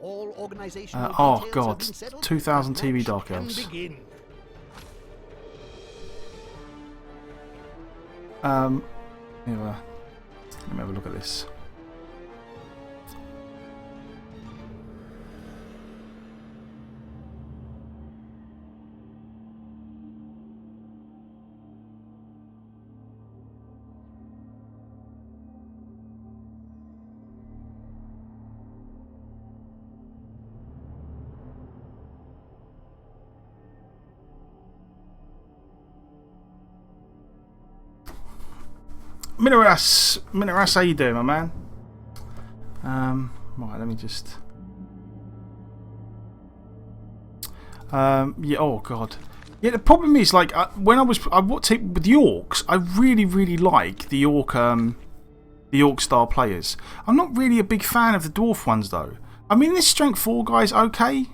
All organizational Oh details god, have been settled. 2000 The TV match Dark can Elves. begin. Anyway, let me have a look at this. Minaras, how you doing, my man? Right, let me just. Yeah. Oh god. Yeah. The problem is, like, when I watched it with the orcs, I really like the orc star players. I'm not really a big fan of the dwarf ones though. I mean, this strength 4 guy's okay.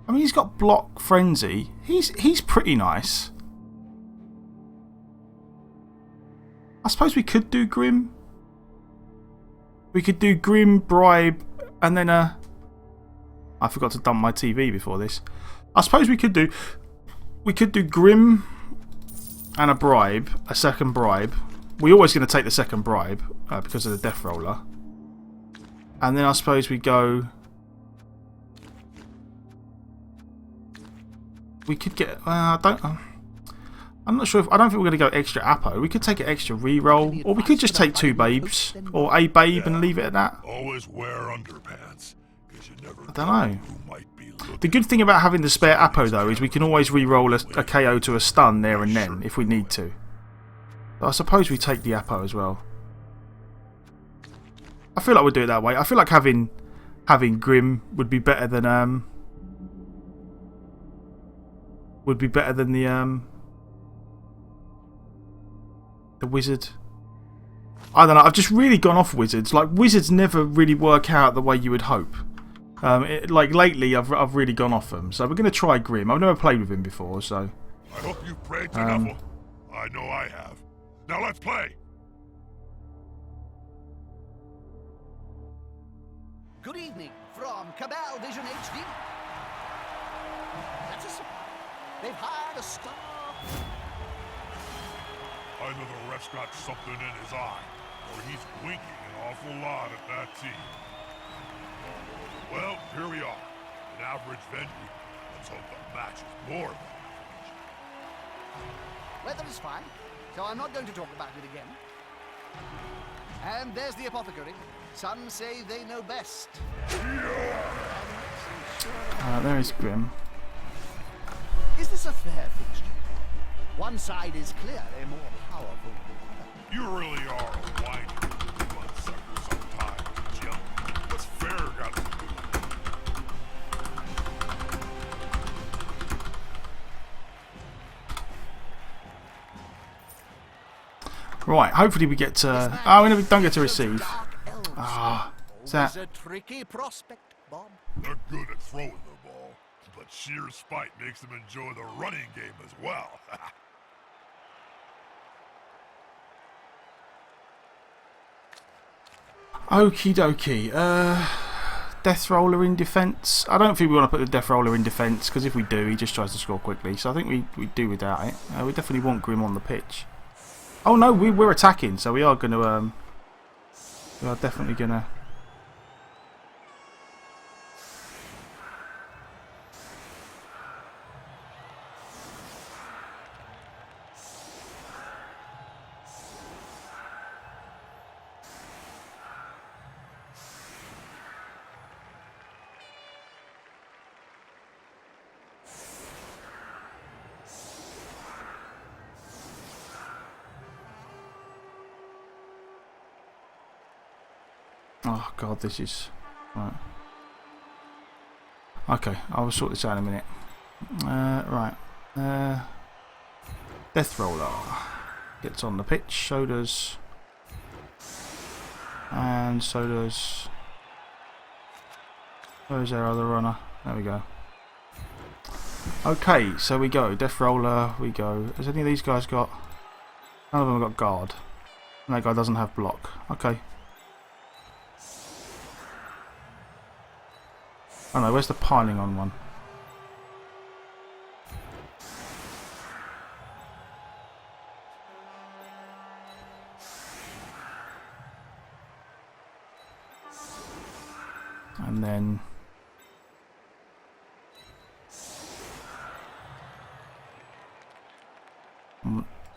I mean, he's got block frenzy. He's pretty nice. I suppose we could do Grim. We could do Grim, Bribe, and then I forgot to dump my TV before this. I suppose we could do Grim and a Bribe, a second Bribe. We're always going to take the second Bribe because of the Death Roller. And then I suppose we go. We could get. I'm not sure if. I don't think we're going to go extra Apo. We could take an extra reroll. Or we could just take 2 babes. Or a babe and leave it at that. Always wear underpants. You never I don't know. who might be The good thing about having the spare Apo though is we can always reroll a KO to a stun there and then if we need to. But I suppose we take the Apo as well. I feel like we'll do it that way. I feel like having Grim would be better than the Wizard. I don't know, I've just really gone off Wizards. Like, Wizards never really work out the way you would hope. Like, lately, I've really gone off them. So we're going to try Grim. I've never played with him before, so. I hope you've prayed to Neville. I know I have. Now let's play! Good evening from Cabal Vision HD. That's a surprise. They've hired a star. Either the ref's got something in his eye, or he's winking an awful lot at that team. Well, here we are. An average venue. Let's hope the match is more than average. Weather is fine, so I'm not going to talk about it again. And there's the apothecary. Some say they know best. There is Grim. Is this a fair fixture? One side is clearly more powerful than the other. You really are a whiny bloodsucker sometimes, Jim. What's fair got to do with it? Right, hopefully we get to. Oh, we don't get to receive. Ah, is that. a tricky prospect, Bob. They're good at throwing the ball, but sheer spite makes them enjoy the running game as well. Okie dokie. Death Roller in defence. I don't think we want to put the Death Roller in defence because if we do, he just tries to score quickly. So I think we do without it. We definitely want Grim on the pitch. Oh no, we're attacking, so we are going to. We are definitely going to. Oh god, this is. Right. Okay, I will sort this out in a minute. Right. Death Roller gets on the pitch, so does. And so does. Where's our other runner? There we go. Okay, so we go. Death Roller, we go. Has any of these guys got. None of them have got guard. And that guy doesn't have block. Okay. Oh no, where's the piling on one? And then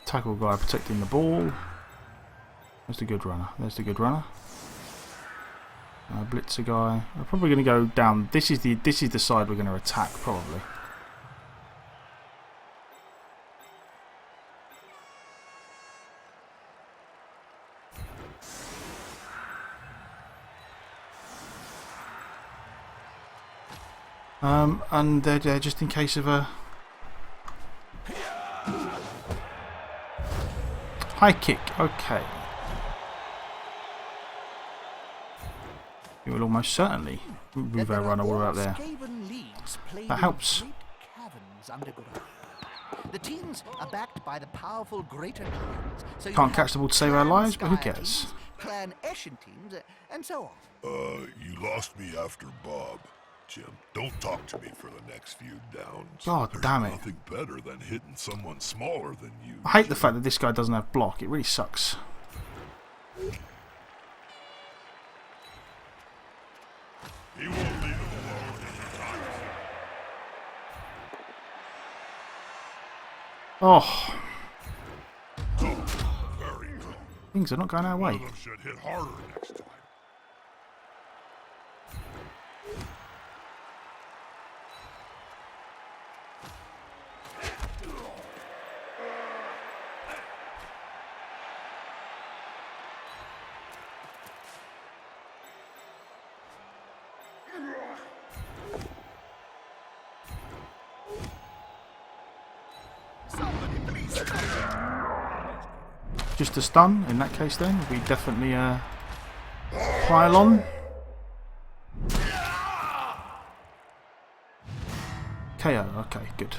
tackle guy protecting the ball. There's the good runner. There's the good runner. Blitzer guy. We're probably going to go down. This is the side we're going to attack probably. And they're there just in case of a high kick. Okay. You will almost certainly move our runner all out there. That helps. The teams are backed by the powerful greater clans. So Can't catch the ball to save our lives, but who cares? Clan Eshin teams, and so on. You lost me after Bob, Jim. Don't talk to me for the next few downs. God damn it. There's nothing better than hitting someone smaller than you. I hate the fact that this guy doesn't have block. It really sucks. He won't leave him alone anytime Oh, soon. Very good. things are not going our One way. of them should hit harder next time. Just a stun in that case then. We definitely pile on. KO, okay, good.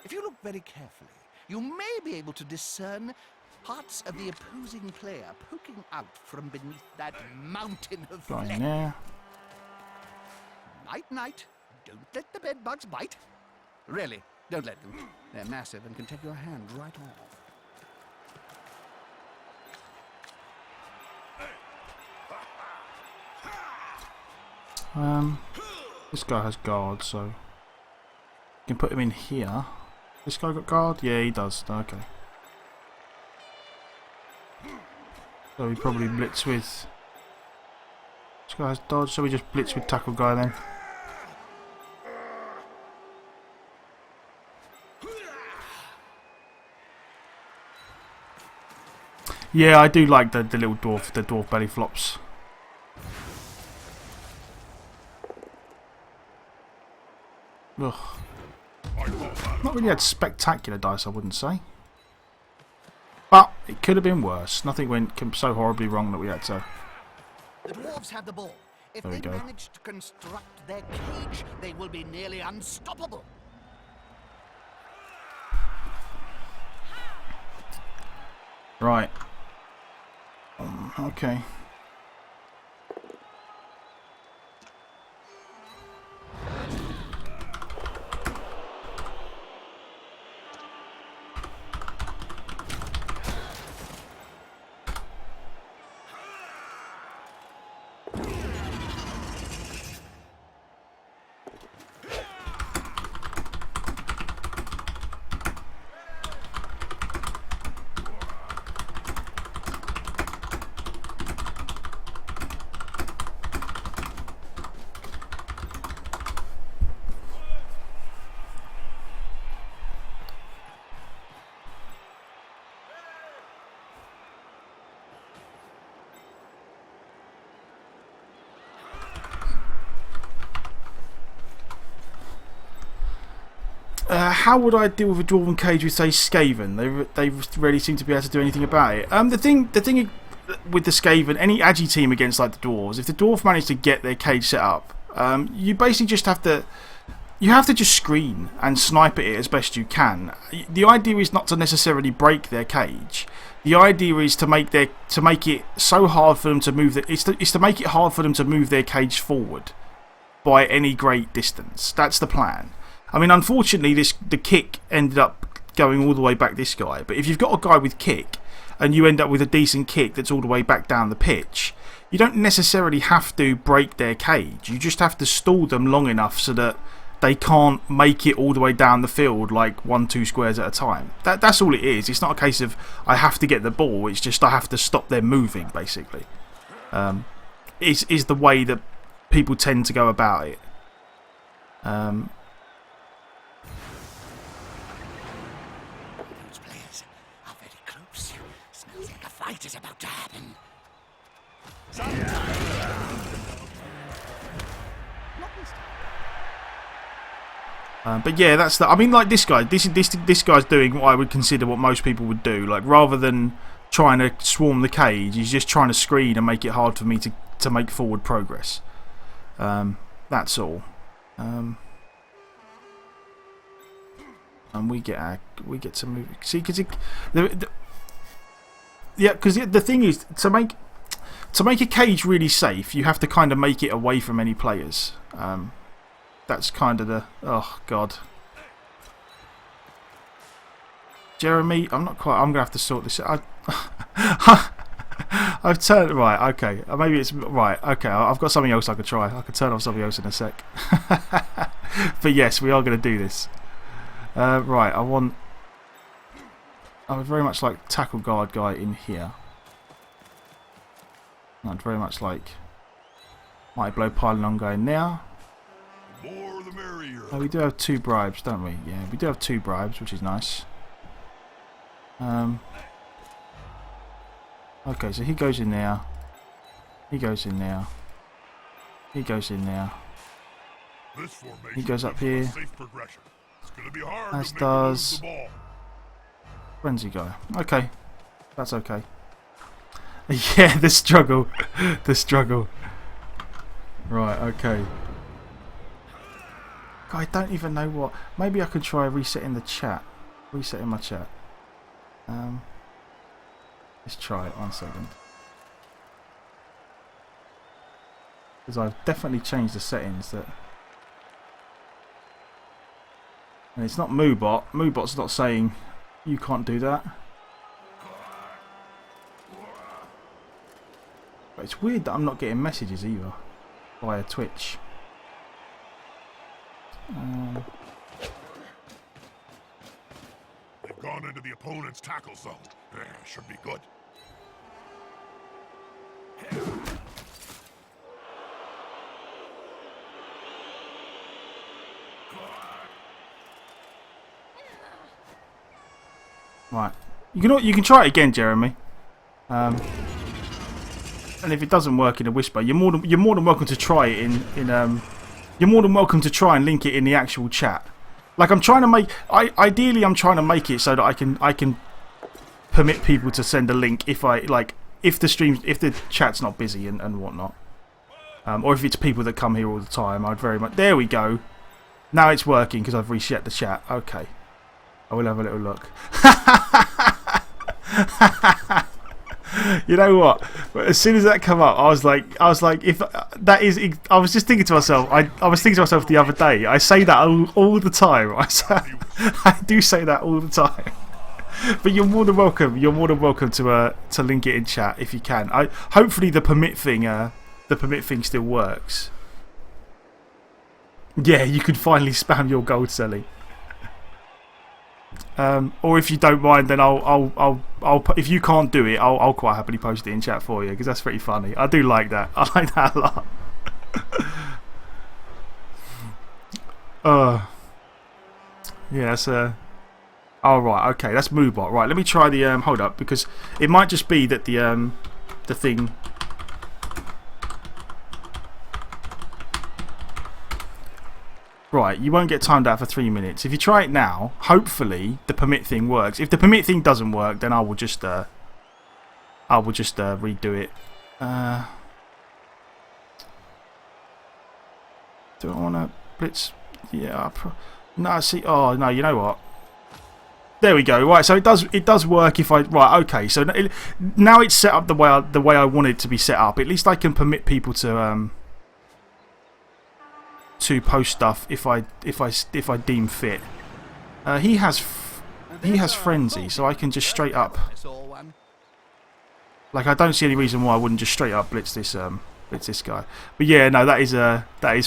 If you look very carefully, you may be able to discern parts of the opposing player poking out from beneath that mountain of Got flesh. in there. Night, night. Don't let the bed bugs bite. Really, don't let them. They're massive and can take your hand right off. This guy has guard, so you can put him in here. This guy got guard? Yeah, he does. Okay. So we probably blitz with. This guy has dodge, so we just blitz with tackle guy then. Yeah, I do like the little dwarf, the dwarf belly flops. Ugh. Not really had spectacular dice, I wouldn't say. But it could have been worse. Nothing went so horribly wrong that we had to. The dwarves have the ball. If There we they go. manage to construct their cage, they will be nearly unstoppable. Right. Okay. How would I deal with a dwarven cage with, say, Skaven? They really seem to be able to do anything about it. The thing with the Skaven, any Agi team against like the dwarves, if the dwarf manage to get their cage set up, you basically just have to you have to just screen and snipe at it as best you can. The idea is not to necessarily break their cage. The idea is to make it so hard for them to move. It's to make it hard for them to move their cage forward by any great distance. That's the plan. I mean, unfortunately, the kick ended up going all the way back this guy. But if you've got a guy with kick and you end up with a decent kick that's all the way back down the pitch, you don't necessarily have to break their cage. You just have to stall them long enough so that they can't make it all the way down the field like 1-2 squares at a time. That's all it is. It's not a case of I have to get the ball. It's just I have to stop them moving, basically. Is the way that people tend to go about it. Those players are very close. Smells like a fight is about to happen. But yeah, that's the. I mean, like this guy. This guy's doing what I would consider what most people would do. Like rather than trying to swarm the cage, he's just trying to screen and make it hard for me to make forward progress. That's all. And we get to move. See, because the thing is to make a cage really safe, you have to kind of make it away from any players. That's kind of the... Oh, God. Jeremy, I'm not quite... I'm going to have to sort this out. I've turned... Right, okay. Maybe it's... Right, okay. I've got something else I could try. I could turn off something else in a sec. But yes, we are going to do this. Right, I would very much like tackle guard guy in here. I'd very much like mighty blow pylon on guy in there. More the merrier. Oh, we do have 2 bribes, don't we? Yeah, we do have 2 bribes, which is nice. Okay, so he goes in there. He goes in there. He goes in there. This formation He goes up gives you a here. safe progression. It's gonna be hard As to make him lose does the ball. Frenzy guy. Okay, that's okay. Yeah, the struggle. The struggle. Right, okay. God, I don't even know what. Maybe I could try resetting the chat. Resetting my chat. Let's try it 1 second. Because I've definitely changed the settings that. And it's not Moobot. Moobot's not saying you can't do that. But it's weird that I'm not getting messages either via Twitch. They've gone into the opponent's tackle zone. Should be good. Right, you can try it again, Jeremy. And if it doesn't work in a whisper, you're more than welcome to try it you're more than welcome to try and link it in the actual chat. Like I'm trying to make, ideally I'm trying to make it so that I can permit people to send a link if the chat's not busy and whatnot, or if it's people that come here all the time. I'd very much. There we go. Now it's working because I've reset the chat. Okay, I will have a little look. You know what? As soon as that came up, I was like, if that is, I was just thinking to myself. I was thinking to myself the other day. I say that all the time. I do say that all the time. But you're more than welcome. You're more than welcome to link it in chat if you can. Hopefully the permit thing still works. Yeah, you can finally spam your gold selling. Or if you don't mind, then I'll if you can't do it, I'll quite happily post it in chat for you because that's pretty funny. I do like that. I like that a lot. Yeah, that's oh right, okay, that's Moobot. Right, let me try the hold up because it might just be that the thing. Right, you won't get timed out for 3 minutes. If you try it now, hopefully the permit thing works. If the permit thing doesn't work, then I will just redo it. Do I want to blitz Yeah. No, see. Oh no. You know what? There we go. Right. So it does work if I. Right. Okay. So now it's set up the way I want it to be set up. At least I can permit people to post stuff if I deem fit. He has frenzy, so I can just straight up. Like, I don't see any reason why I wouldn't just straight up blitz this guy. But yeah, no, that is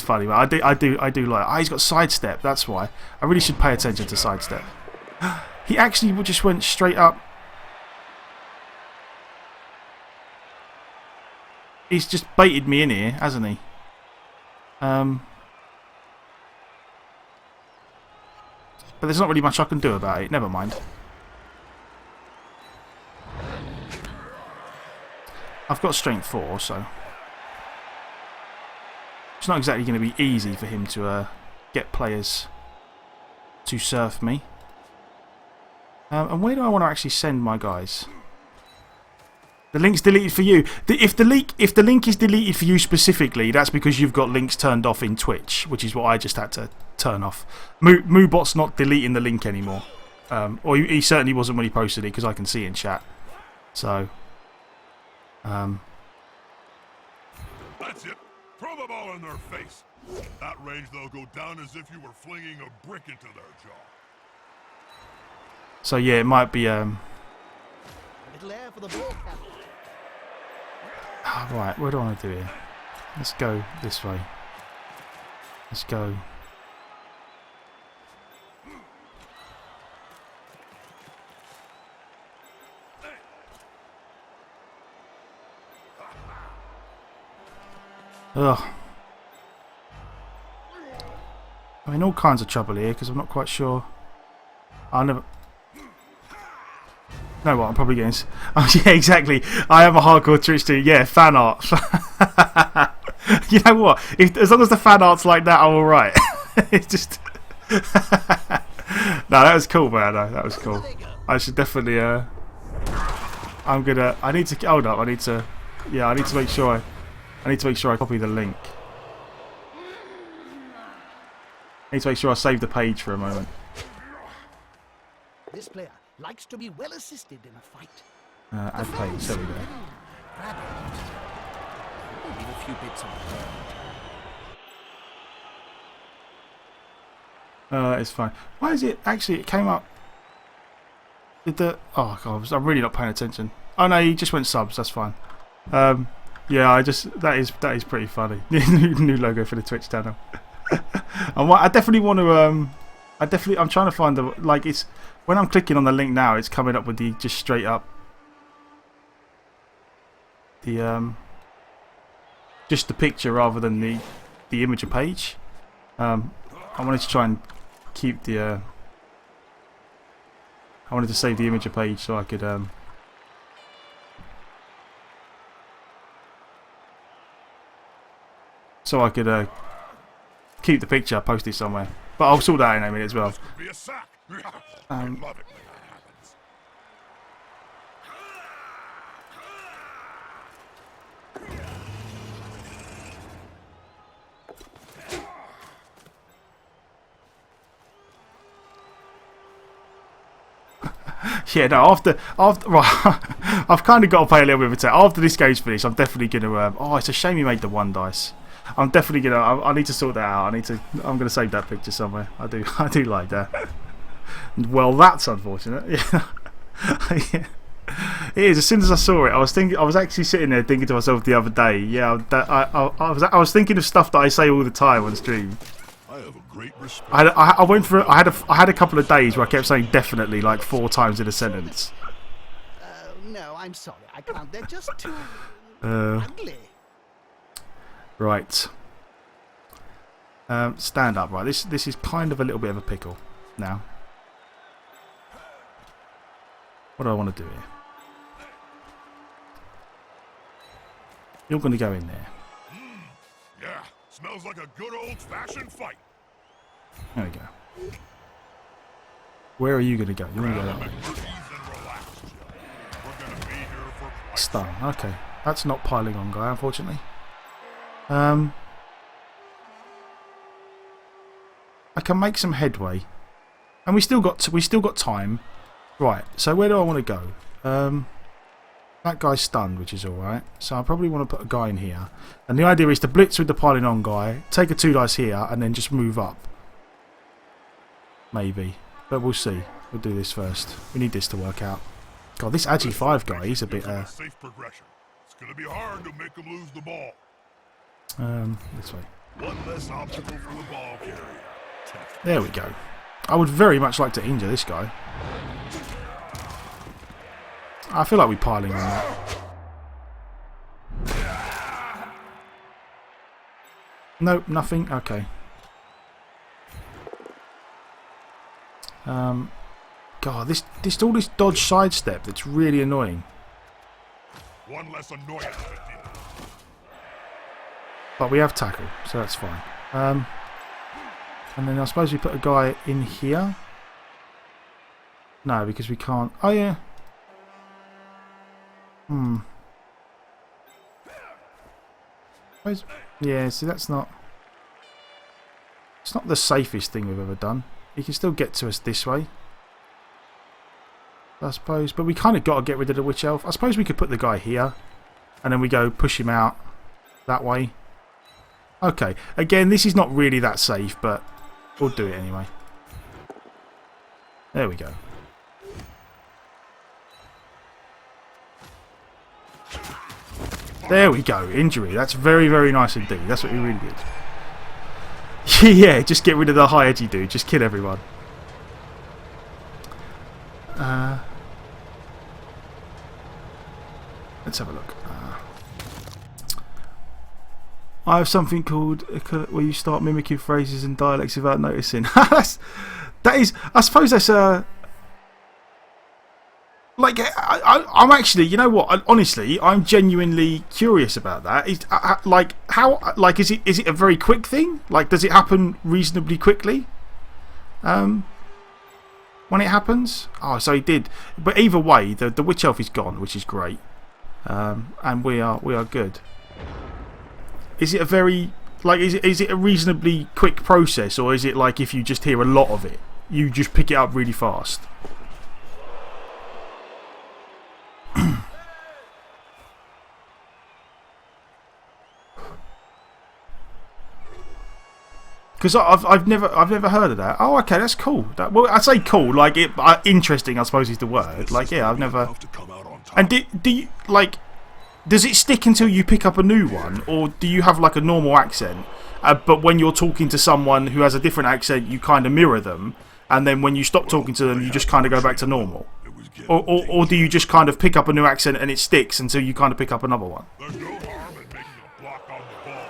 funny. I do like. Oh, he's got sidestep. That's why I really should pay attention to sidestep. He actually just went straight up. He's just baited me in here, hasn't he? But there's not really much I can do about it. Never mind. I've got strength 4, so it's not exactly going to be easy for him to get players to surf me. And where do I want to actually send my guys? The link's deleted for you. If the link is deleted for you specifically, that's because you've got links turned off in Twitch, which is what I just had to turn off. Moobot's not deleting the link anymore. Or he certainly wasn't when he posted it, because I can see in chat. So, That's it. Throw the ball in their face. That range, they'll go down as if you were flinging a brick into their jaw. So yeah, it might be A little air for the ball, Captain. right, what do I want to do here? Let's go this way. Let's go. Ugh. I'm in all kinds of trouble here because I'm not quite sure. I never. No, what? I'm probably getting. Oh, yeah, exactly. I am a hardcore Twitch dude. Yeah, fan art. You know what? As long as the fan art's like that, I'm alright. It's just. No, that was cool, man. No, that was cool. I should definitely. I'm gonna. I need to. Hold up. I need to. Yeah, I need to make sure. I need to make sure I copy the link. I need to make sure I save the page for a moment. This player likes to be well assisted in a fight. Add page. There we go. Grab it. Leave a few bits on the It's fine. Why is it actually? It came up. Did the? Oh god, I'm really not paying attention. Oh no, you just went subs. That's fine. Yeah, that is pretty funny. New logo for the Twitch channel. I definitely want to. I'm trying to find the it's when I'm clicking on the link now, it's coming up with the just straight up just the picture rather than the image page. I wanted to try and keep the. I wanted to save the image page so I could. So I could keep the picture, post it somewhere. But I'll sort that out in a minute as well. Be a sack. I love it when that happens. Yeah, no. After right, I've kind of got to play a little bit of attention. After this game's finished, I'm definitely gonna. Oh, it's a shame he made the 1 dice. I'm definitely gonna. I need to sort that out. I'm gonna save that picture somewhere. I do like that. Well, that's unfortunate. Yeah. Yeah. It is. As soon as I saw it, I was actually sitting there thinking to myself the other day. Yeah, I was thinking of stuff that I say all the time on stream. I have a great respect. I had a couple of days where I kept saying definitely like 4 times in a sentence. No, I'm sorry. I can't. They're just too ugly. Right. Stand up. Right. This is kind of a little bit of a pickle now. What do I want to do here? You're going to go in there. Yeah, smells like a good old-fashioned fight. There we go. Where are you going to go? You're going to go that way. Ease and relax, Joe. We're gonna be here for quite Stun. Okay. That's not piling on, guy, unfortunately. can make some headway. And we still got time. Right, so where do I want to go? That guy's stunned, which is alright. So I probably want to put a guy in here. And the idea is to blitz with the piling on guy, take a 2 dice here, and then just move up. Maybe. But we'll see. We'll do this first. We need this to work out. God, this Agi 5 guy, he's a bit... Safe progression. It's going to be hard to make him lose the ball. This way. One less obstacle for the ball carrier. There we go. I would very much like to injure this guy. I feel like we're piling on that. Nope, nothing. Okay. God, this all this dodge sidestep that's really annoying. One less annoyance. But we have tackle, so that's fine. And then I suppose we put a guy in here. No, because we can't. Oh yeah. Yeah, see that's not... It's not the safest thing we've ever done. He can still get to us this way, I suppose. But we kind of got to get rid of the Witch Elf. I suppose we could put the guy here. And then we go push him out that way. Okay. Again, this is not really that safe, but we'll do it anyway. There we go. There we go. Injury. That's very, very nice indeed. That's what we really did. Yeah, just get rid of the high edgy dude. Just kill everyone. Let's have a look. I have something called where you start mimicking phrases and dialects without noticing. that is, I suppose that's a... Like, I'm actually, you know what? Honestly, I'm genuinely curious about that. Like, how? Like, is it a very quick thing? Like, does it happen reasonably quickly? When it happens? Oh, so he did. But either way, the Witch Elf is gone, which is great. And we are good. Is it a very is it a reasonably quick process, or is it like if you just hear a lot of it, you just pick it up really fast? Because I've never heard of that. Oh, okay, that's cool. Well, I say cool, like interesting, I suppose is the word. Like, yeah, I've never. And do you like? Does it stick until you pick up a new one, or do you have like a normal accent? But when you're talking to someone who has a different accent, you kind of mirror them, and then when you stop talking to them, you just kind of go back to normal. Or do you just kind of pick up a new accent and it sticks until you kind of pick up another one? There's no harm in making a block on the ball.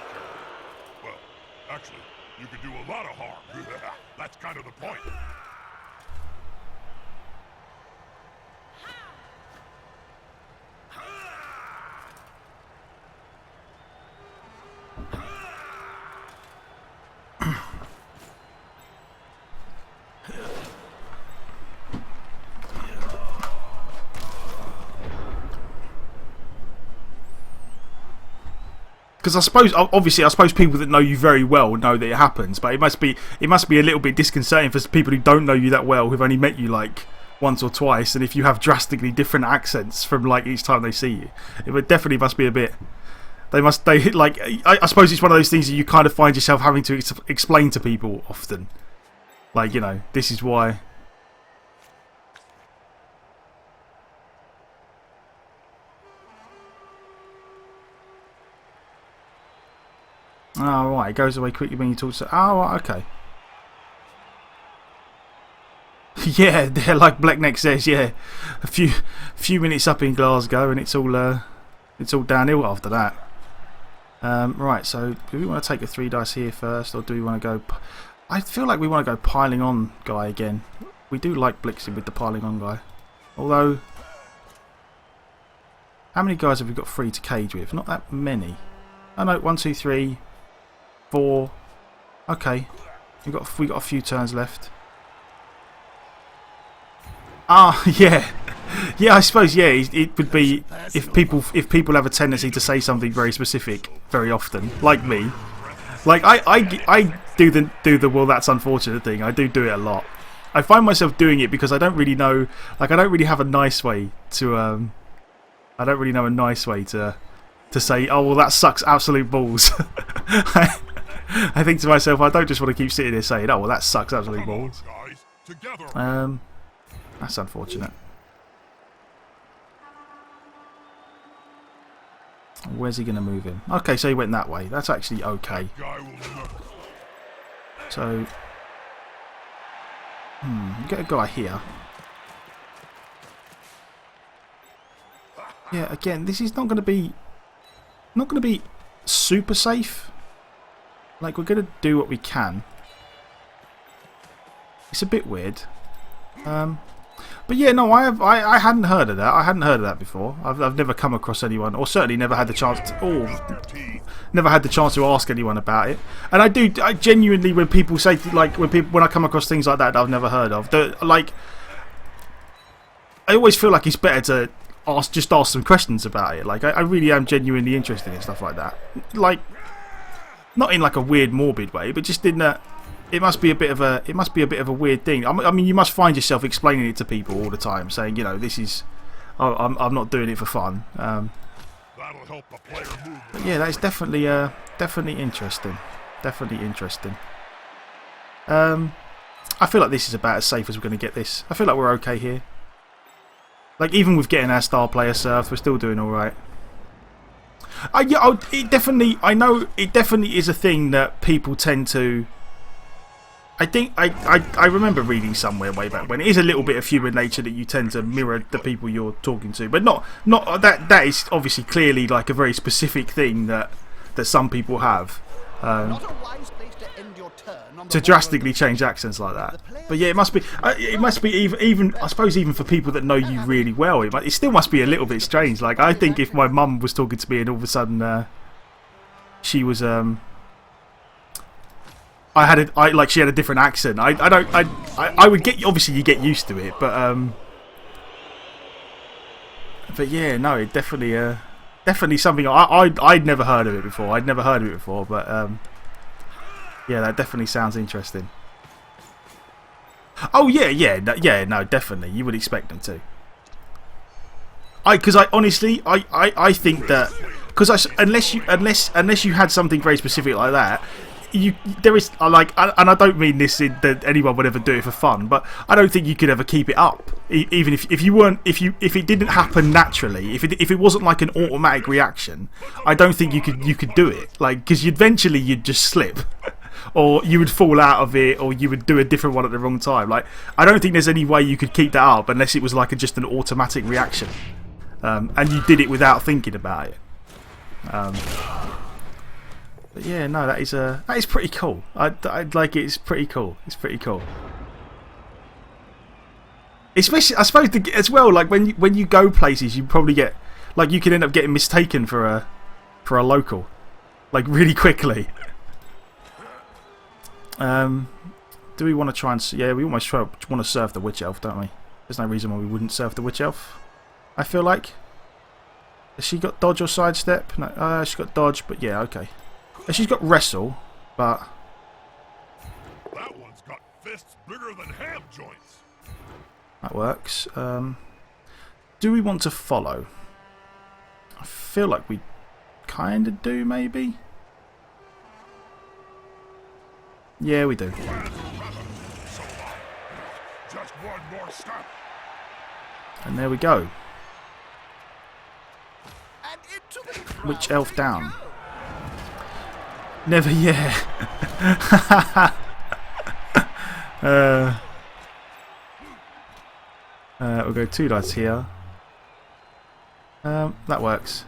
Well, actually, you could do a lot of harm. That's kind of the point. Because I suppose, obviously, I suppose people that know you very well know that it happens, but it must be a little bit disconcerting for people who don't know you that well, who've only met you like once or twice, and if you have drastically different accents from like each time they see you, it would definitely must be a bit. I suppose it's one of those things that you kind of find yourself having to explain to people often, like, you know, this is why. Oh, right, it goes away quickly when you talk to... Oh, right, okay. Yeah, they're like Blackneck says, yeah. A few minutes up in Glasgow and it's all downhill after that. Right, so do we want to take a 3 dice here first, or do we want to go... I feel like we want to go piling on guy again. We do like blitzing with the piling on guy. Although... How many guys have we got free to cage with? Not that many. Oh no, 1, 2, 3... 4. Okay, we got a few turns left. Ah, yeah, yeah. I suppose yeah. It would be if people have a tendency to say something very specific very often, like me. Like I do the well, that's unfortunate thing. I do it a lot. I find myself doing it because I don't really know. Like I don't really have a nice way to. I don't really know a nice way to say. Oh well, that sucks absolute balls. I think to myself, I don't just want to keep sitting there saying, oh well, that sucks absolute balls. That's unfortunate. Where's he going to move him? Okay, so he went that way. That's actually okay. So, get a guy here. Yeah, again, this is not going to be super safe. Like, we're going to do what we can. It's a bit weird. But yeah, no, I hadn't heard of that. I hadn't heard of that before. I've never come across anyone, or certainly never had the chance to, never had the chance to ask anyone about it. And I genuinely, when people say, like, when I come across things like that I've never heard of, like, I always feel like it's better to ask some questions about it. Like, I really am genuinely interested in stuff like that. Like, not in like a weird, morbid way, but just in that. It must be a bit of a weird thing. I mean, you must find yourself explaining it to people all the time, saying, you know, this is, I'm not doing it for fun. That'll help the player move. But yeah, that's definitely interesting. Definitely interesting. I feel like this is about as safe as we're going to get this. I feel like we're okay here. Like even with getting our star player served, we're still doing all right. I know it definitely is a thing that people tend to. I think I remember reading somewhere way back when it is a little bit of human nature that you tend to mirror the people you're talking to, but not that is obviously clearly like a very specific thing that some people have to drastically change accents like that. But yeah, it must be even I suppose even for people that know you really well, it still must be a little bit strange. Like I think if my mum was talking to me and all of a sudden she was she had a different accent. I would get, obviously you get used to it, but yeah, no, it definitely something I'd never heard of it before. But yeah, that definitely sounds interesting. Oh yeah, no, definitely, you would expect them to. Because I honestly, I think that unless you had something very specific like that. There is like, and I don't mean this in that anyone would ever do it for fun, but I don't think you could ever keep it up. Even if it didn't happen naturally, if it wasn't like an automatic reaction, I don't think you could do it. Like because eventually you'd just slip, or you would fall out of it, or you would do a different one at the wrong time. Like I don't think there's any way you could keep that up unless it was like just an automatic reaction, and you did it without thinking about it. But yeah, no, that is pretty cool. I'd like it. It's pretty cool. It's pretty cool. Especially, I suppose, as well. Like when you go places, you probably get like you can end up getting mistaken for a local, like really quickly. Do we want to try and? Yeah, we almost want to serve the witch elf, don't we? There's no reason why we wouldn't serve the witch elf. I feel like. Has she got dodge or sidestep? No, she's got dodge, but yeah, okay. She's got wrestle, but that one's got fists bigger than ham joints. That works. Do we want to follow? I feel like we kind of do, maybe. Yeah, we do. Just one more step. And there we go. Witch elf down. Never, yeah. We'll go 2 dice here. That works.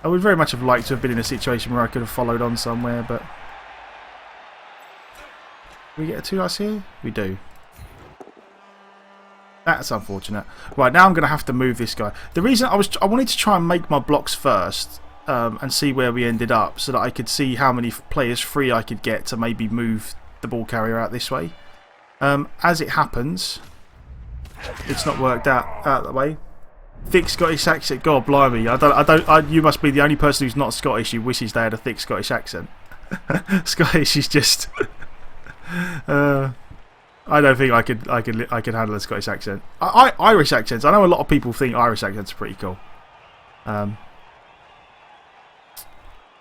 I would very much have liked to have been in a situation where I could have followed on somewhere, but... Do we get a 2 dice here? We do. That's unfortunate. Right, now I'm going to have to move this guy. The reason I wanted to try and make my blocks first, and see where we ended up, so that I could see how many players free I could get to maybe move the ball carrier out this way. As it happens, it's not worked out that way. Thick Scottish accent. God blimey. You must be the only person who's not Scottish who wishes they had a thick Scottish accent. Scottish is just. I don't think I could handle a Scottish accent. Irish accents. I know a lot of people think Irish accents are pretty cool.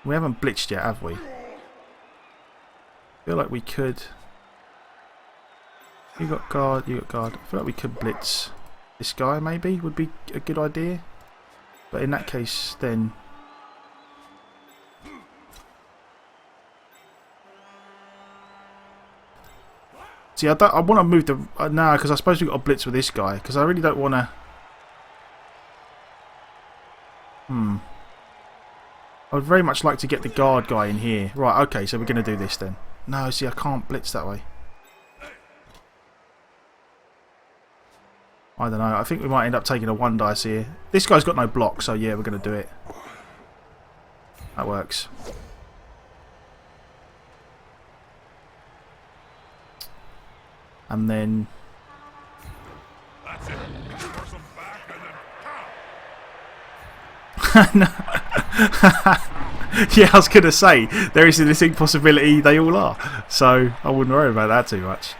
We haven't blitzed yet, have we? Feel like we could. You got guard. You got guard. I feel like we could blitz this guy. Maybe would be a good idea. But in that case, then. See, I want to move the nah, because I suppose we've got a blitz with this guy. Because I really don't want to. I would very much like to get the guard guy in here. Right, okay, so we're going to do this then. No, see, I can't blitz that way. I don't know. I think we might end up taking a 1 dice here. This guy's got no block, so yeah, we're going to do it. That works. And then... That's it. Force 'em back and then... No. Yeah, I was going to say, there is a distinct possibility they all are. So I wouldn't worry about that too much.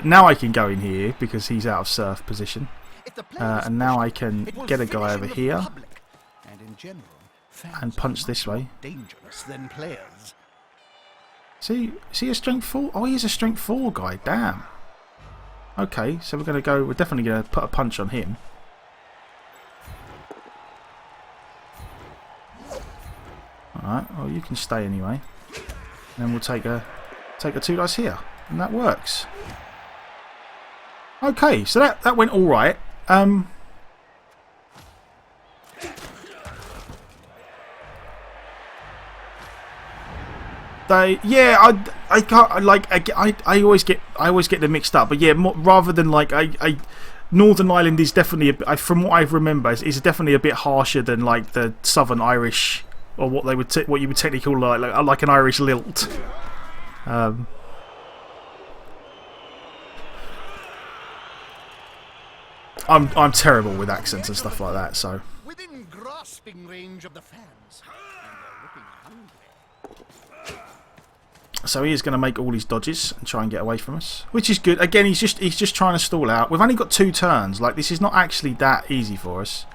Now I can go in here because he's out of surf position. And now I can get a guy over here and punch this way. See, is he a strength 4? Oh, he is a strength 4 guy. Damn. Okay, so we're going to go. We're definitely going to put a punch on him. Alright, well, you can stay anyway. And then we'll take a 2 dice here. And that works. Okay, so that went alright. I can't like I always get them mixed up, but yeah, rather than like Northern Ireland is definitely from what I remember is definitely a bit harsher than like the Southern Irish, or what they would what you would technically call like an Irish lilt. I'm terrible with accents and stuff like that, so. Within grasping range of the fans, and they're looking hungry. So he is going to make all his dodges and try and get away from us, which is good. Again, he's just trying to stall out. We've only got 2 turns. Like, this is not actually that easy for us.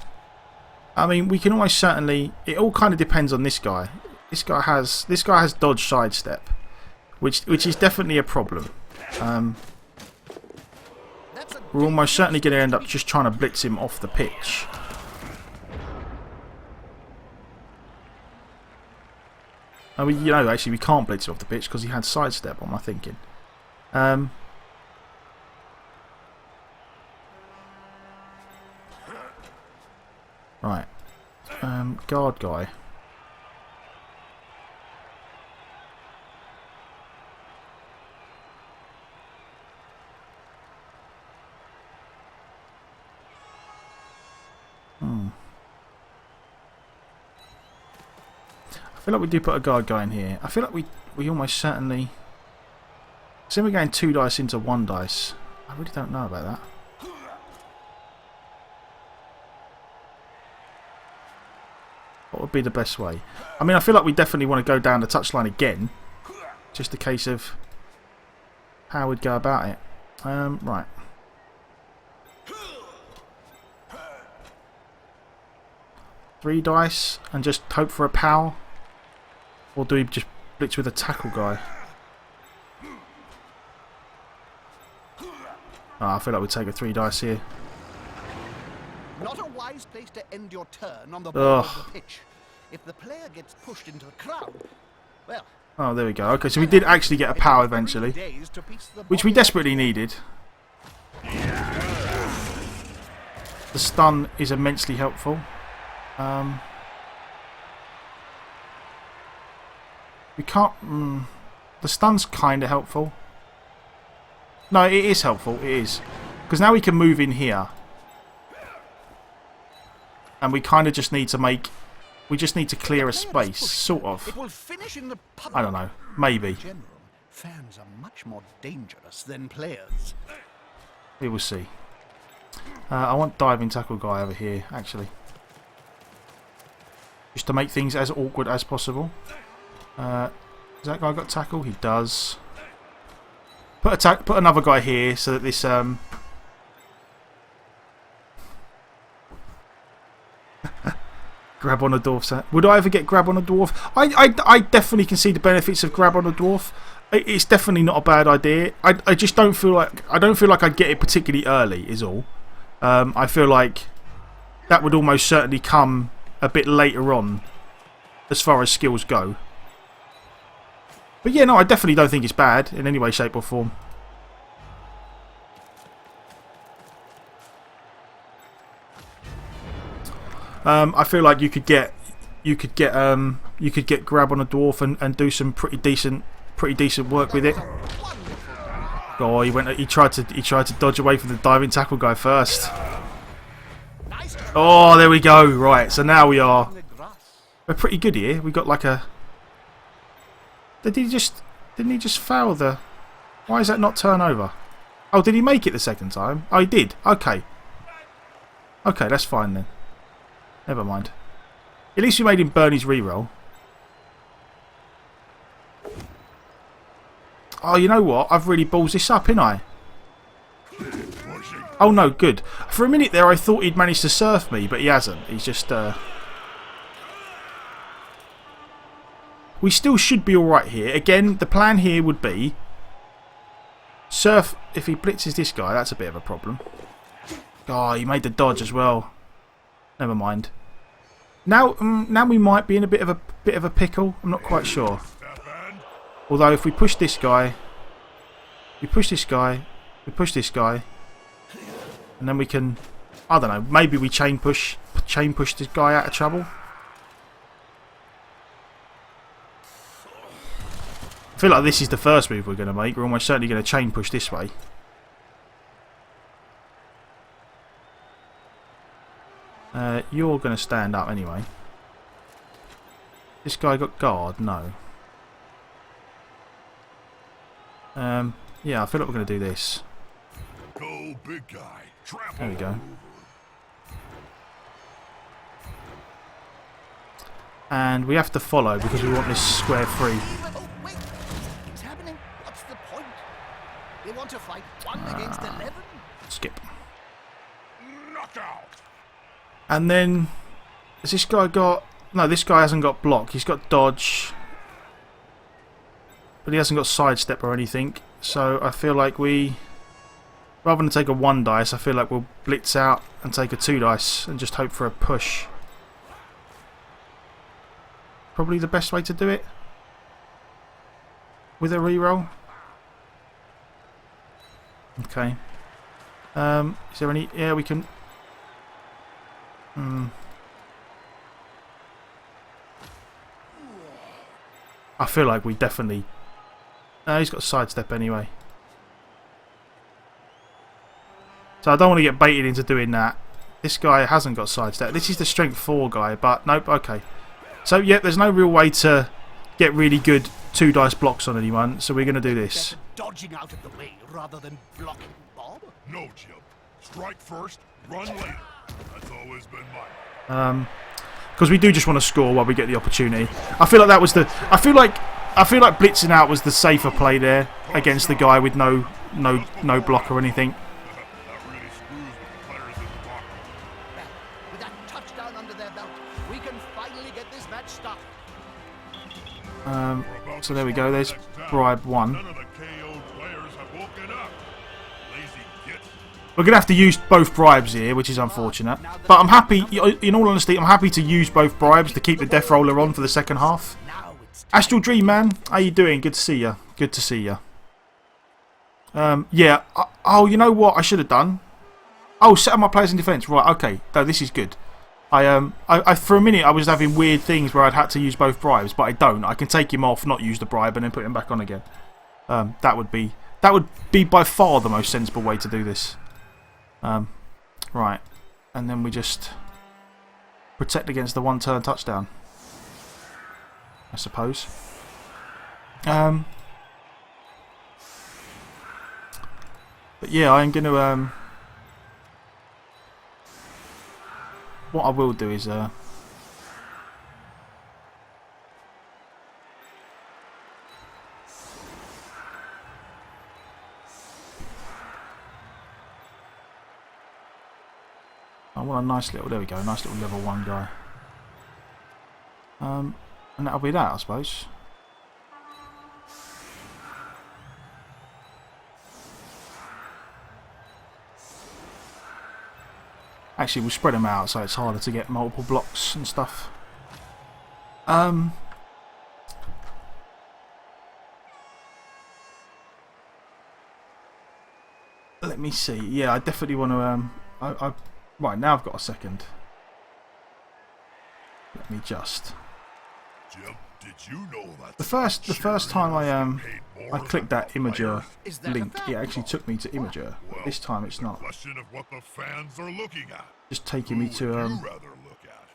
I mean, we can almost certainly. It all kind of depends on this guy. This guy has dodge sidestep, which is definitely a problem. We're almost certainly going to end up just trying to blitz him off the pitch. I mean, you know, actually we can't blitz him off the pitch because he had sidestep. What am I thinking? Right. Guard guy. I feel like we do put a guard guy in here. I feel like we almost certainly. So we're going 2 dice into 1 dice. I really don't know about that. What would be the best way? I mean, I feel like we definitely want to go down the touchline again. Just a case of how we'd go about it. Right. Three dice and just hope for a power. Or do we just blitz with a tackle guy? Oh, I feel like we'd take a 3 dice here. Not a wise place to end your turn on the ball of the pitch. If the player gets pushed into the crowd, well. Oh, there we go. Okay, so we did actually get a power eventually, which we desperately needed. The stun is immensely helpful. We can't. The stun's kind of helpful. No, it is helpful. It is, because now we can move in here, and we kind of just need to make. We just need to clear a space, sort of. I don't know. Maybe. Fans are much more dangerous than players. We will see. I want diving tackle guy over here, actually. Just to make things as awkward as possible. Has that guy got tackle? He does. Put another guy here so that this grab on a dwarf. Would I ever get grab on a dwarf? I definitely can see the benefits of grab on a dwarf. It's definitely not a bad idea. I just don't feel like I'd get it particularly early. Is all. I feel like that would almost certainly come a bit later on, as far as skills go. But yeah, no, I definitely don't think it's bad in any way, shape, or form. I feel like you could get grab on a dwarf and do some pretty decent work with it. Oh, he tried to dodge away from the diving tackle guy first. Oh, there we go. Right, so now we're pretty good here. We got like a. Didn't he just foul the? Why is that not turnover? Oh, did he make it the second time? Oh, he did. Okay. Okay, that's fine then. Never mind. At least we made him burn his reroll. Oh, you know what? I've really balls this up, ain't I? Oh no, good. For a minute there I thought he'd managed to surf me, but he hasn't. He's just... We still should be alright here. Again, the plan here would be... Surf... If he blitzes this guy, that's a bit of a problem. Oh, he made the dodge as well. Never mind. Now we might be in a bit of a pickle. I'm not quite sure. Although if we push this guy, we push this guy, and then we can, I don't know, maybe we chain push this guy out of trouble. I feel like this is the first move we're going to make. We're almost certainly going to chain push this way. You're going to stand up anyway. This guy got guard? No. Yeah, I feel like we're going to do this. Go, big guy. There we go. And we have to follow because we want this square free. Oh, wait. What's happening? What's the point? They want to fight 1 against 11? Skip. Knockout. And then, has this guy got... No, this guy hasn't got block. He's got dodge. But he hasn't got sidestep or anything. So I feel like we... Rather than take a 1 dice, I feel like we'll blitz out and take a 2 dice and just hope for a push. Probably the best way to do it. With a reroll. Okay. Is there any... Yeah, we can... I feel like we definitely... No, he's got sidestep anyway. So I don't want to get baited into doing that. This guy hasn't got sidestep. This is the strength 4 guy, but nope, okay. So yeah, there's no real way to get really good 2 dice blocks on anyone, so we're going to do this. Dodging out of the way rather than blocking Bob? No, Jim. Strike first, run later. That's always been mine. Because we do just want to score while we get the opportunity. I feel like that was the... I feel like blitzing out was the safer play there against the guy with no block or anything. That really screws with the players in the locker room. With that touchdown under their belt, we can finally get this match started. So there we go. There's bribe 1. None of the KO players have woken up. Lazy gits. We're going to have to use both bribes here, which is unfortunate. But I'm happy, in all honesty, I'm happy to use both bribes to keep the death roller on for the second half. Astral Dream, man. How you doing? Good to see you. Good to see you. Yeah. Oh, you know what I should have done? Oh, set up my players in defence. Right, okay. No, this is good. I for a minute I was having weird things where I'd had to use both bribes, but I don't. I can take him off, not use the bribe, and then put him back on again. That would be by far the most sensible way to do this. Right, and then we just protect against the 1-turn touchdown, I suppose. But yeah, I'm going to what I will do is I want a nice little, there we go, nice little level 1 guy. And that'll be that, I suppose. Actually, we'll spread them out so it's harder to get multiple blocks and stuff. Let me see. Yeah, I definitely want to. Right, now I've got a second. Let me just. Jim, did you know that The first time I clicked that Imager link, it actually took me to Imager. But this time it's not. question of what the fans are looking at? Just taking me to Who would you rather look at?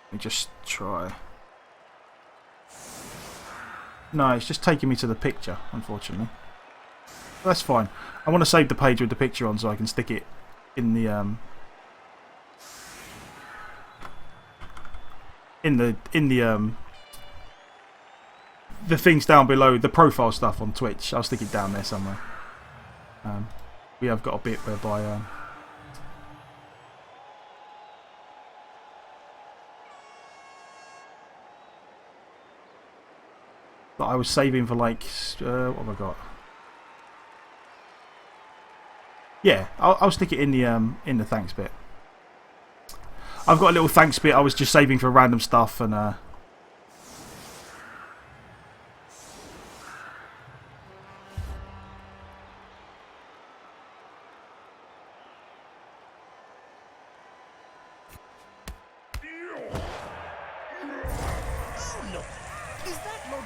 Let me just try. No, it's just taking me to the picture, unfortunately. But that's fine. I want to save the page with the picture on so I can stick it in the the things down below, the profile stuff on Twitch. I'll stick it down there somewhere. We have got a bit whereby that I was saving for, like, what have I got? Yeah, I'll stick it in the thanks bit. I've got a little thanks bit. I was just saving for random stuff and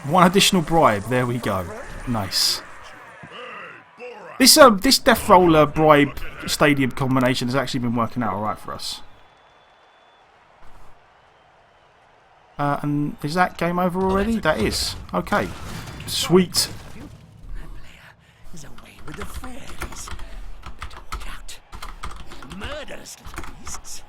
one additional bribe. There we go. Nice. This Death Roller bribe stadium combination has actually been working out alright for us. And is that game over already? That is. Okay. Sweet. That player is away with the fairies. Watch out. Murderous little beasts.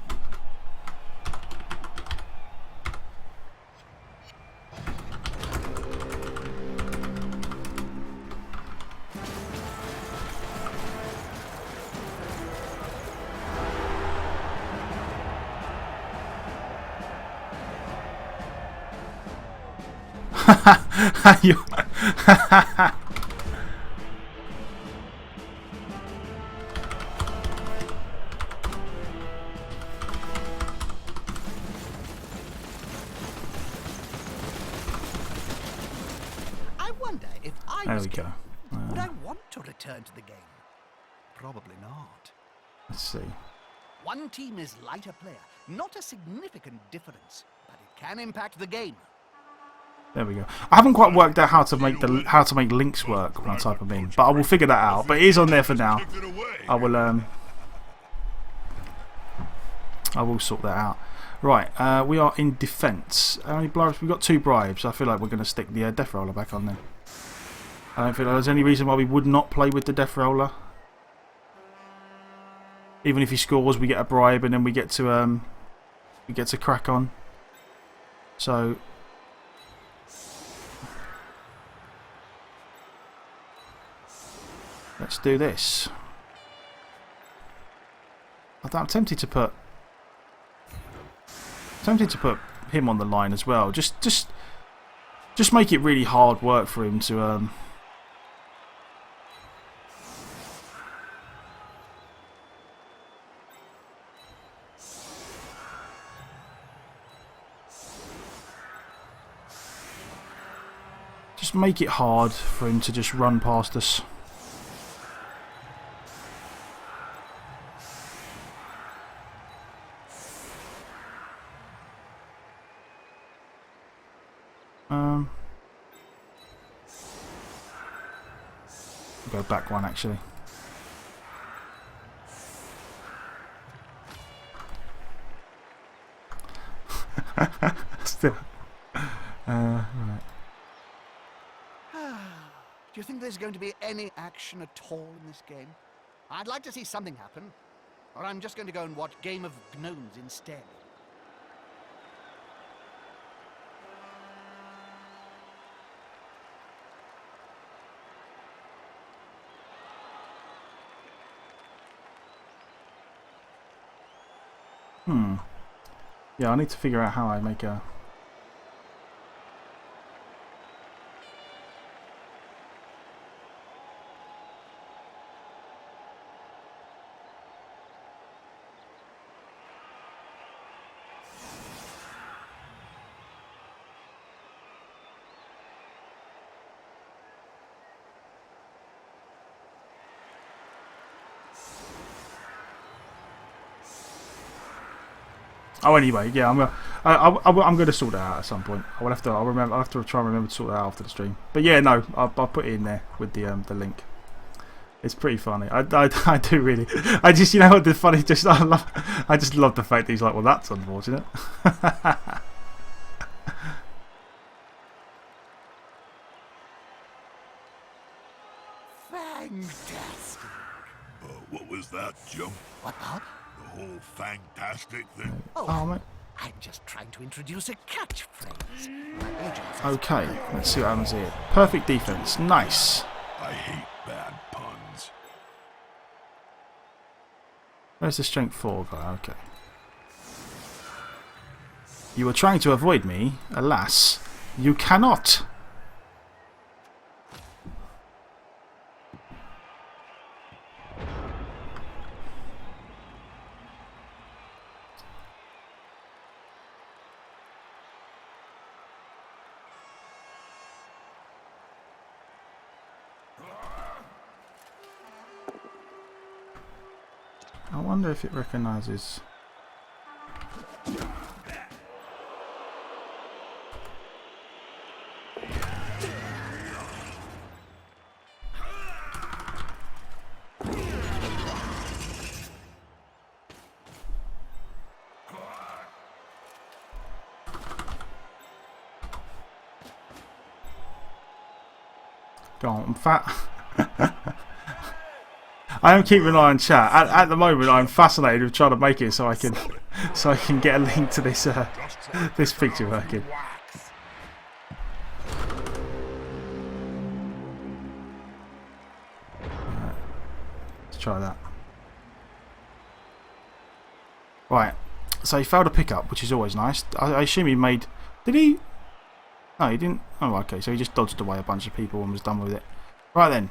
You- I wonder if I There was we go. king, would I want to return to the game? Probably not. Let's see. One team is lighter player, not a significant difference, but it can impact the game. There we go. I haven't quite worked out how to make links work when I type them in, but I will figure that out. But it is on there for now. I will sort that out. Right, we are in defence. How many bribes? We've got 2 bribes. I feel like we're going to stick the Death Roller back on there. I don't feel like there's any reason why we would not play with the Death Roller. Even if he scores, we get a bribe, and then we get to crack on. So. Let's do this. I'm tempted to put him on the line as well. Just make it really hard work for him to just make it hard for him to just run past us. Go back one actually. Still. Right. Do you think there's going to be any action at all in this game? I'd like to see something happen. or I'm just going to go and watch Game of Gnomes instead. Yeah, I need to figure out how I make a... Oh, anyway, yeah, I'm gonna sort that out at some point. I'll have to try and remember to sort that out after the stream. But yeah, no, I'll put it in there with the link. It's pretty funny. I do really. I just, you know what the funny, I just love the fact that he's like, well, that's unfortunate. Fantastic. What was that, Jim? What, Bob? The whole fantastic thing? Oh, mate. I'm just trying to introduce a catchphrase. My agents. Okay, let's see what happens here. Perfect defense. Nice. I hate bad puns. Where's the strength 4 guy? Okay. You were trying to avoid me. Alas, you cannot. I wonder if it recognises. Go on, I'm fat. I am keeping an eye on chat. At the moment, I'm fascinated with trying to make it so I can get a link to this this picture working. Let's try that. Right. So he failed a pickup, which is always nice. I assume he made. Did he? No, he didn't. Oh, okay. So he just dodged away a bunch of people and was done with it. Right then.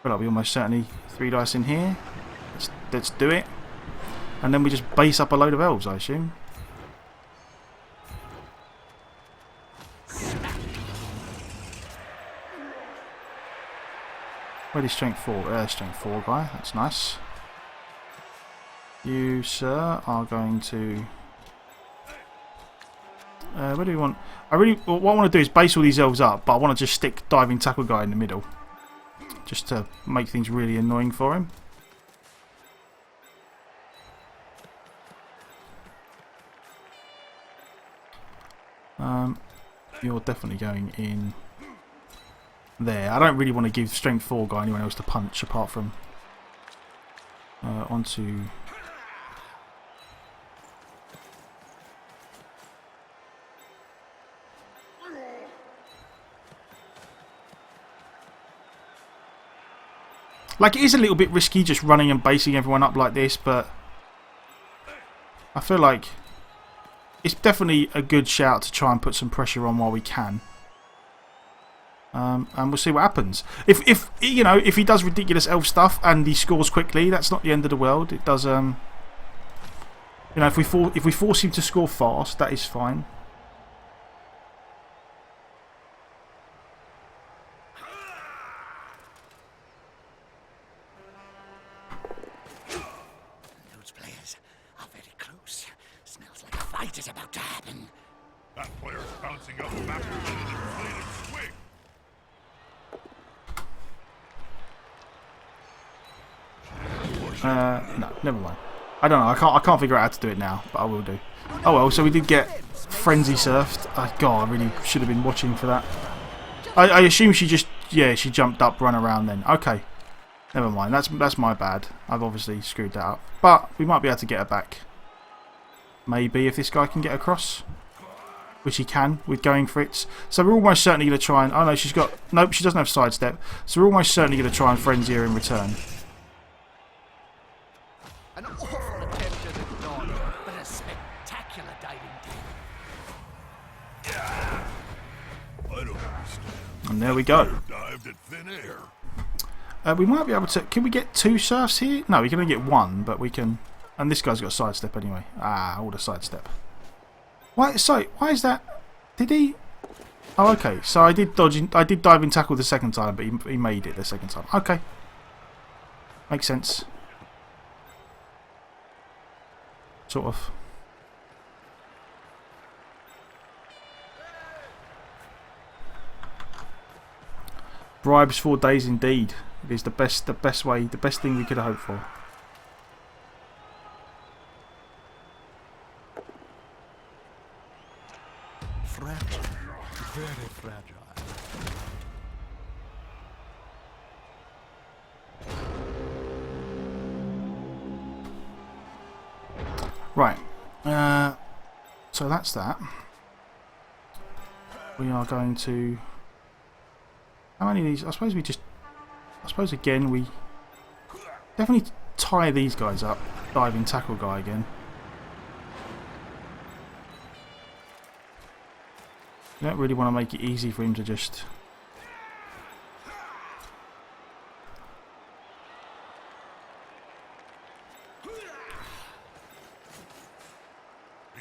Well, I'll be almost certainly 3 dice in here. Let's do it. And then we just base up a load of elves, I assume. Where's his strength 4? Strength 4 guy. That's nice. You, sir, are going to... where do we want... what I want to do is base all these elves up, but I want to just stick diving tackle guy in the middle. Just to make things really annoying for him. You're definitely going in there. I don't really want to give strength 4 guy anyone else to punch apart from onto... Like, it is a little bit risky just running and basing everyone up like this, but I feel like it's definitely a good shout to try and put some pressure on while we can. And we'll see what happens. If you know, if he does ridiculous elf stuff and he scores quickly, that's not the end of the world. It does you know, if we force him to score fast, that is fine. Those players are very close. Smells like a fight is about to happen. That player's bouncing up faster than an inflated swing. No, never mind. I don't know. I can't figure out how to do it now, but I will do. Oh well. So we did get frenzy surfed. God, I really should have been watching for that. I assume she just she jumped up, run around then. Okay. Never mind. That's my bad. I've obviously screwed that up. But we might be able to get her back. Maybe if this guy can get across. Which he can with going for it. So we're almost certainly going to try and... Oh no, she's got... Nope, she doesn't have sidestep. So we're almost certainly going to try and frenzy her in return. An awful attempt at a dodge, but a spectacular diving team. I don't understand. And there we go. Dived at thin air. We might be able to... Can we get 2 surfs here? No, we can only get 1, but we can... And this guy's got sidestep anyway. Ah, all the sidestep. Why? Sorry, why is that? Did he? Oh, okay. So I did diving tackle the second time, but he made it the second time. Okay, makes sense. Sort of. Bribes 4 days indeed. It is the best way, the best thing we could have hoped for. Fragile. Very fragile. Right. So that's that. We are going to... How many of these? I suppose we just... I suppose again we... Definitely tie these guys up. Diving tackle guy again. You don't really want to make it easy for him to just...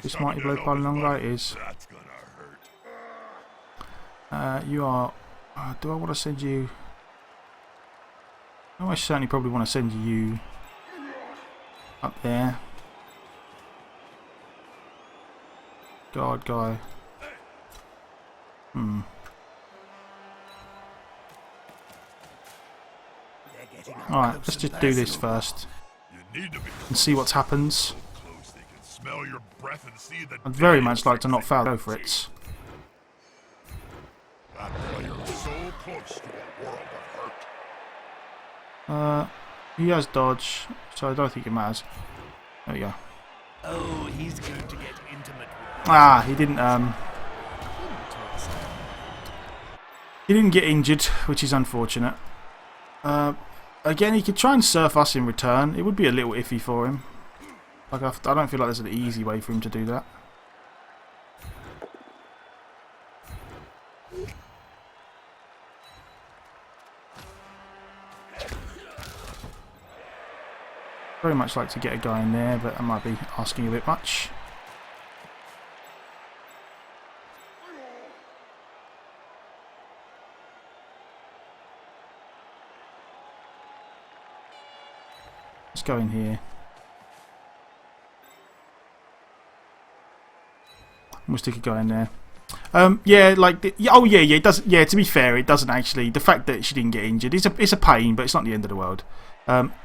This mighty blow pile longer it is. That's gonna hurt. You are... do I want to send you... I certainly probably want to send you up there. Guard guy. Alright, let's just do this first You need to be and see what happens. close. They can smell your breath and see the I'd very much like to not foul. Go for it. That player is so close to a world of hurt. He has dodge, so I don't think it matters. There we go. Oh, he's going to get intimate with Ah, he didn't get injured, which is unfortunate. Again, he could try and surf us in return. It would be a little iffy for him. Like I don't feel like there's an easy way for him to do that. Very much like to get a guy in there, but I might be asking a bit much. Let's go in here. We'll stick a guy in there. Yeah, like oh yeah, it does. Yeah, to be fair, it doesn't actually. The fact that she didn't get injured is a pain, but it's not the end of the world.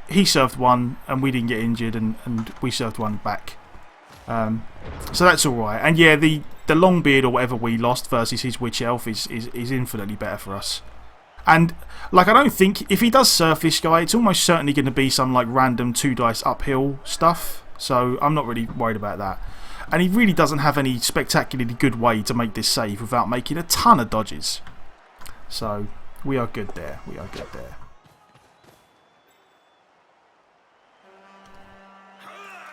He served one, and we didn't get injured, and we served one back. So that's all right. And yeah, the Longbeard or whatever we lost versus his Witch Elf is infinitely better for us. And like, I don't think if he does surf this guy, it's almost certainly going to be some like random 2 dice uphill stuff. So I'm not really worried about that. And he really doesn't have any spectacularly good way to make this save without making a ton of dodges. So we are good there. We are good there.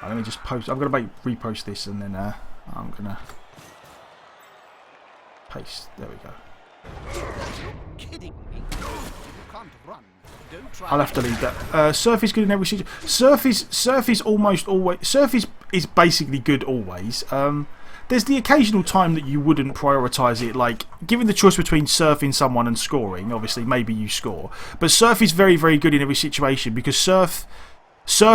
Right, let me just post. I'm going to repost this and then I'm going to paste. There we go. kidding me. You can't run. Don't try. I'll have to leave that. Surf is good in every situation. Surf is almost always. Surf is basically good always. There's the occasional time that you wouldn't prioritise it, like given the choice between surfing someone and scoring. Obviously, maybe you score, but surf is very, very good in every situation because surf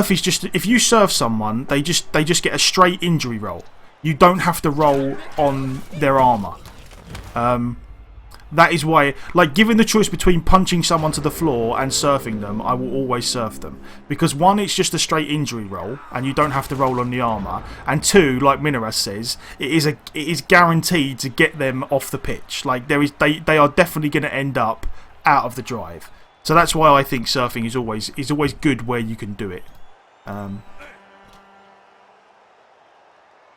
is just, if you surf someone, they just get a straight injury roll. You don't have to roll on their armour. That is why, like, given the choice between punching someone to the floor and surfing them, I will always surf them. Because one, it's just a straight injury roll, and you don't have to roll on the armour. And two, like Minoras says, it is guaranteed to get them off the pitch. Like, they are definitely going to end up out of the drive. So that's why I think surfing is always good where you can do it.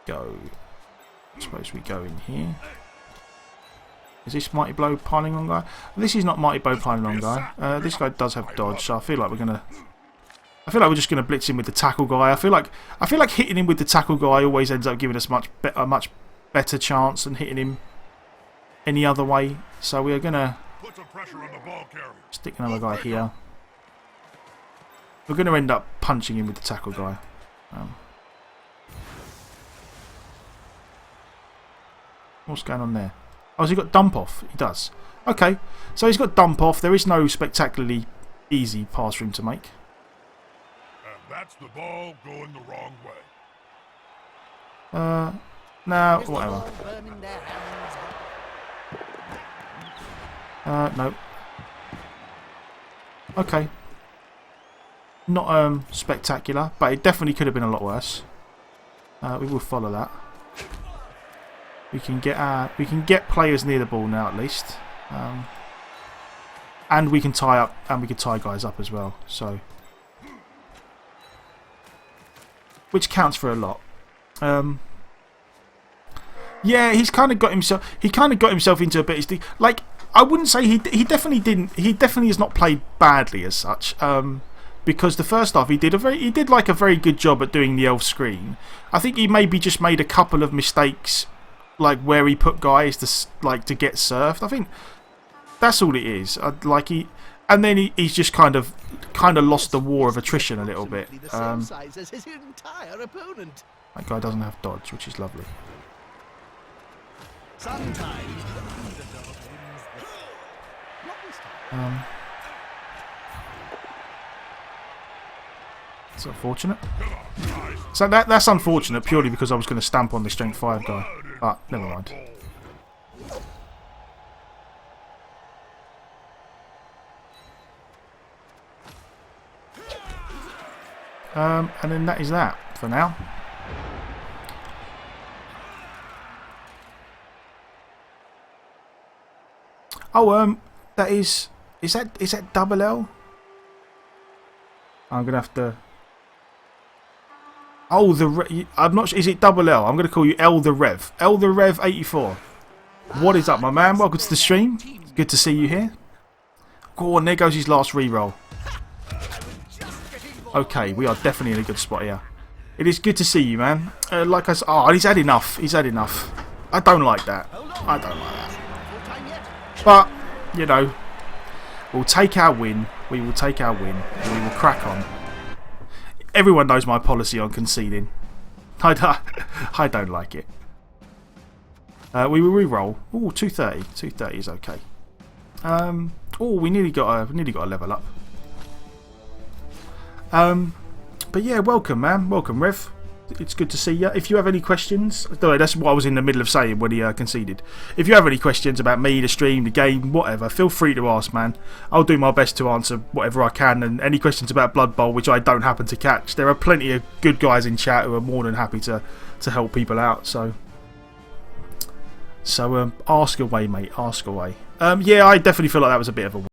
Go. I suppose we go in here. Is this Mighty Blow piling on guy? This is not Mighty Blow piling on guy. This guy does have dodge, so I feel like we're just gonna blitz him with the tackle guy. I feel like hitting him with the tackle guy always ends up giving us a much better chance than hitting him any other way. So we are gonna stick another guy here. We're gonna end up punching him with the tackle guy. What's going on there? Oh, has he got dump off? He does. Okay, so he's got dump off. There is no spectacularly easy pass for him to make. And that's the ball going the wrong way. No, whatever. No. Okay. Not spectacular, but it definitely could have been a lot worse. We will follow that. We can get players near the ball now at least, and we can tie guys up as well. So, which counts for a lot. Yeah, he's kind of got himself. He kind of got himself into a bit. Like I wouldn't say he definitely didn't. He definitely has not played badly as such. Because the first half he did like a very good job at doing the elf screen. I think he maybe just made a couple of mistakes, like where he put guys to get surfed. I think that's all it is. And then he's just kind of lost the war of attrition a little bit. That guy doesn't have dodge, which is lovely. Sometimes it's unfortunate. So that's unfortunate purely because I was going to stamp on the strength 5 guy. But never mind. And then that is that for now. Oh, that is that double L? I'm gonna have to. Oh, I'm not sure. Is it double L? I'm gonna call you L the Rev. L the Rev 84. What is up, my man? Welcome to the stream. Good to see you here. Go on, there goes his last reroll. Okay, we are definitely in a good spot here. It is good to see you, man. Like I said, oh, he's had enough. He's had enough. I don't like that. I don't like that. But you know, we'll take our win. We will take our win. And we will crack on. Everyone knows my policy on conceding. I don't like it. We will re-roll. Ooh, 230. 230 is okay. Oh, we nearly got a level up. But yeah, welcome, man. Welcome, Rev. It's good to see you. If you have any questions, that's what I was in the middle of saying when he conceded. If you have any questions about me, the stream, the game, whatever, feel free to ask, man. I'll do my best to answer whatever I can. And any questions about Blood Bowl, which I don't happen to catch, there are plenty of good guys in chat who are more than happy to help people out. So ask away, mate. Ask away. Yeah, I definitely feel like that was a bit of a